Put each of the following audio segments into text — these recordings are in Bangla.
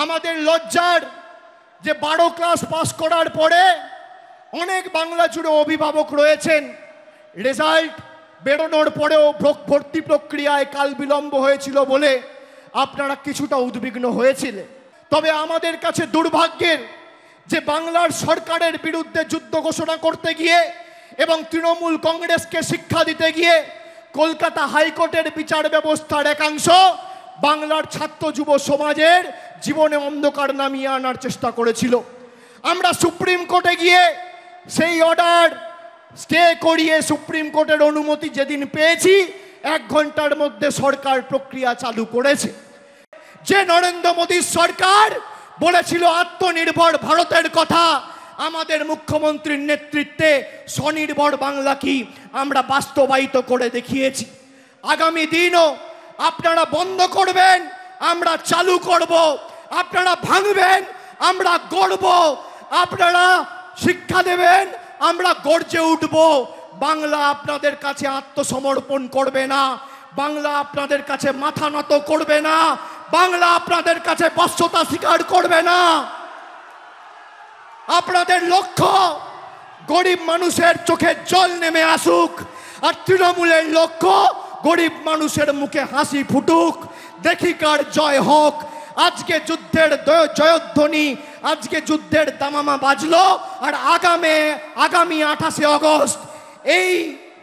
আমাদের লজ্জার যে 12 ক্লাস পাস করার পরে অনেক বাংলা জুড়ে অভিভাবক রয়েছেন, রেজাল্ট বেরোনোর পরেও ভর্তি প্রক্রিয়ায় কাল বিলম্ব হয়েছিল বলে আপনারা কিছুটা উদ্বিগ্ন হয়েছিলেন। তবে আমাদের কাছে দুর্ভাগ্যের যে বাংলার সরকারের বিরুদ্ধে যুদ্ধ ঘোষণা করতে গিয়ে এবং তৃণমূল কংগ্রেসকে শিক্ষা দিতে গিয়ে কলকাতা হাইকোর্টের বিচার ব্যবস্থার একাংশ বাংলার ছাত্র যুব সমাজের জীবনে অন্ধকার নামিয়ে আনার চেষ্টা করেছিল। আমরা সুপ্রিম কোর্টে গিয়ে সেই অর্ডার স্টে করিয়ে সুপ্রিম কোর্টের অনুমতি যেদিন পেয়েছি 1 ঘন্টার মধ্যে সরকার প্রক্রিয়া চালু করেছে। যে নরেন্দ্র মোদীর সরকার বলেছিল আত্মনির্ভর ভারতের কথা, আমাদের মুখ্যমন্ত্রীর নেতৃত্বে স্বনির্ভর বাংলা কি আমরা বাস্তবায়িত করে দেখিয়েছি। আগামী দিনও আপনারা বন্ধ করবেন, আমরা চালু করব। আপনারা ভাঙবেন, আমরা গড়ব। আপনারা শিক্ষা দেবেন, আমরা গর্জে উঠব। বাংলা আপনাদের কাছে আত্মসমর্পণ করবে না, বাংলা আপনাদের কাছে মাথা নত করবে না, বাংলা আপনাদের কাছে বশ্যতা স্বীকার করবে না। আপনাদের লক্ষ্য গরিব মানুষের চোখে জল নেমে আসুক, আর তৃণমূলের লক্ষ্য গরিব মানুষের মুখে হাসি ফুটুক, দেখি কার জয় হোক। আজকে যুদ্ধের জয়ধ্বনি, আজকে যুদ্ধের দামামা বাজলো, আর আগামী 28শে আগস্ট এই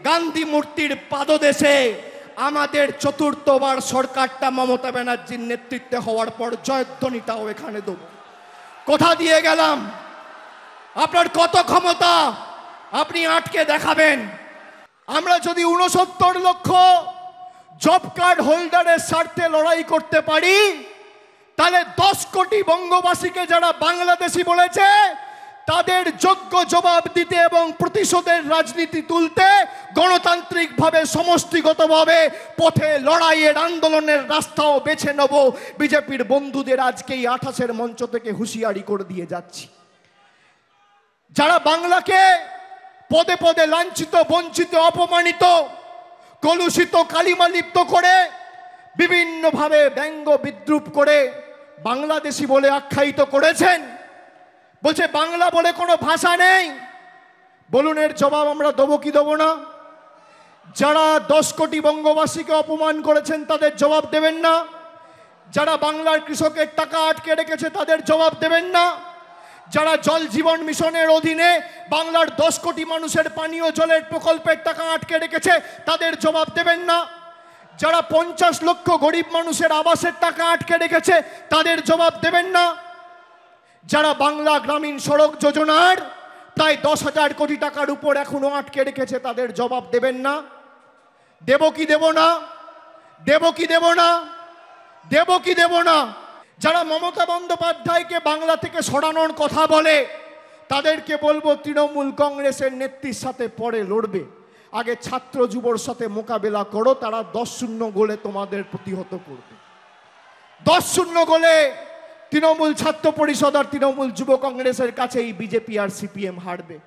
গান্ধী মূর্তির পাদদেশে আমাদের চতুর্থবার সরকারটা মমতা ব্যানার্জির নেতৃত্বে হওয়ার পর জয়ধ্বনিটাও এখানে দেব। কোথা দিয়ে গেলাম? আপনার কত ক্ষমতা আপনি আটকে দেখাবেন? আমরা যদি 69 লক্ষ জব কার্ড হোল্ডারের স্বার্থে লড়াই করতে পারি, তাহলে 10 কোটি বঙ্গবাসীকে যারা বাংলাদেশি বলেছে তাদের যোগ্য জবাব দিতে এবং প্রতিশোধের রাজনীতি তুলতে গণতান্ত্রিকভাবে সমষ্টিগতভাবে পথে লড়াইয়ের আন্দোলনের রাস্তাও বেছে নেব। বিজেপির বন্ধুদের আজকেই 28-এর মঞ্চ থেকে হুঁশিয়ারি করে দিয়ে যাচ্ছি। যারা বাংলাকে পদে পদে লাঞ্ছিত, বঞ্চিত, অপমানিত, কলুষিত, কালিমালিপ্ত করে বিভিন্নভাবে ব্যঙ্গ বিদ্রুপ করে বাংলাদেশি বলে আখ্যায়িত করেছেন, বলছে বাংলা বলে কোনো ভাষা নেই, বলুন এর জবাব আমরা দেবো কি দেবো না? যারা 10 কোটি বঙ্গবাসীকে অপমান করেছেন তাদের জবাব দেবেন না? যারা বাংলার কৃষকের টাকা আটকে রেখেছে তাদের জবাব দেবেন না? যারা জল জীবন মিশনের অধীনে বাংলার 10 কোটি মানুষের পানীয় জলের প্রকল্পের টাকা আটকে রেখেছে তাদের জবাব দেবেন না? যারা 50 লক্ষ গরিব মানুষের আবাসের টাকা আটকে রেখেছে তাদের জবাব দেবেন না? যারা বাংলা গ্রামীণ সড়ক যোজনার প্রায় 10,000 কোটি টাকার উপর এখনো আটকে রেখেছে তাদের জবাব দেবেন না? দেব কি দেব না? দেব কি দেব না? দেব কি দেব না? যারা মমতা বন্দ্যোপাধ্যায়কে বাংলা থেকে সরানোর কথা বলে তাদেরকে বলবো তৃণমূল কংগ্রেসের নেত্রীর সাথে পরে লড়বে, আগে ছাত্র যুবর সাথে মোকাবেলা করো, তারা 10-0 গোলে তোমাদের প্রতিহত করবে। 10-0 গোলে তৃণমূল ছাত্র পরিষদ আর তৃণমূল যুব কংগ্রেসের কাছে এই বিজেপি আর সিপিএম হারবে।